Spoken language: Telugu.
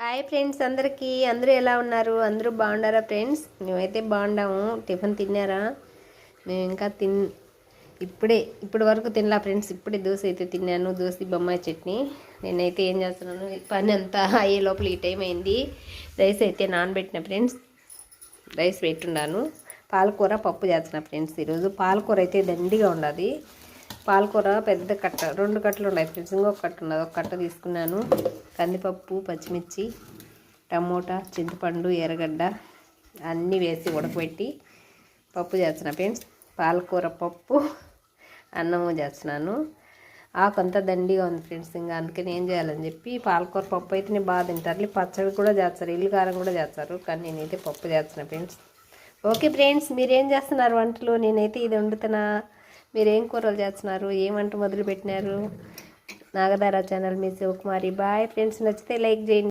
హాయ్ ఫ్రెండ్స్, అందరూ ఎలా ఉన్నారు? అందరూ బాగున్నారా ఫ్రెండ్స్? మేమైతే బాగున్నాము. టిఫిన్ తిన్నారా? మేము ఇంకా ఇప్పటి వరకు తినలా ఫ్రెండ్స్. ఇప్పుడే దోశ అయితే తిన్నాను. దోశ బొమ్మాయి చట్నీ. నేనైతే ఏం చేస్తున్నాను, పని అంతా అయ్యే లోపల ఈ టైం అయింది. రైస్ అయితే నానబెట్టిన ఫ్రెండ్స్. రైస్ పెట్టున్నాను. పాలకూర పప్పు చేస్తున్నా ఫ్రెండ్స్. ఈరోజు పాలకూర అయితే దండిగా ఉండదు. పాలకూర పెద్ద కట్ట, 2 కట్టలు ఉన్నాయి ఫ్రెండ్స్. ఇంకొక కట్ట ఉన్నది, ఒక కట్ట తీసుకున్నాను. కందిపప్పు, పచ్చిమిర్చి, టమోటా, చింతపండు, ఎర్రగడ్డ అన్నీ వేసి ఉడకబెట్టి పప్పు చేస్తున్నా ఫ్రెండ్స్. పాలకూర పప్పు అన్నము చేస్తున్నాను. ఆకంతా దండిగా ఉంది ఫ్రెండ్స్. ఇంకా అందుకని ఏం చేయాలని చెప్పి పాలకూర పప్పు అయితేనే బాగా తింటారు. పచ్చడి కూడా చేస్తారు, ఇల్లు కారం కూడా చేస్తారు. కానీ నేనైతే పప్పు చేస్తున్నా ఫ్రెండ్స్. ఓకే ఫ్రెండ్స్, మీరేం చేస్తున్నారు వంటలు? నేనైతే ఇది వండుతున్నా. మీరేం కూరలు చేస్తున్నారు? ఏం వంట మొదలు పెట్టినారు? నాగధార ఛానల్ మీ శివకుమారి. బాయ్ ఫ్రెండ్స్, నచ్చితే లైక్ చేయండి.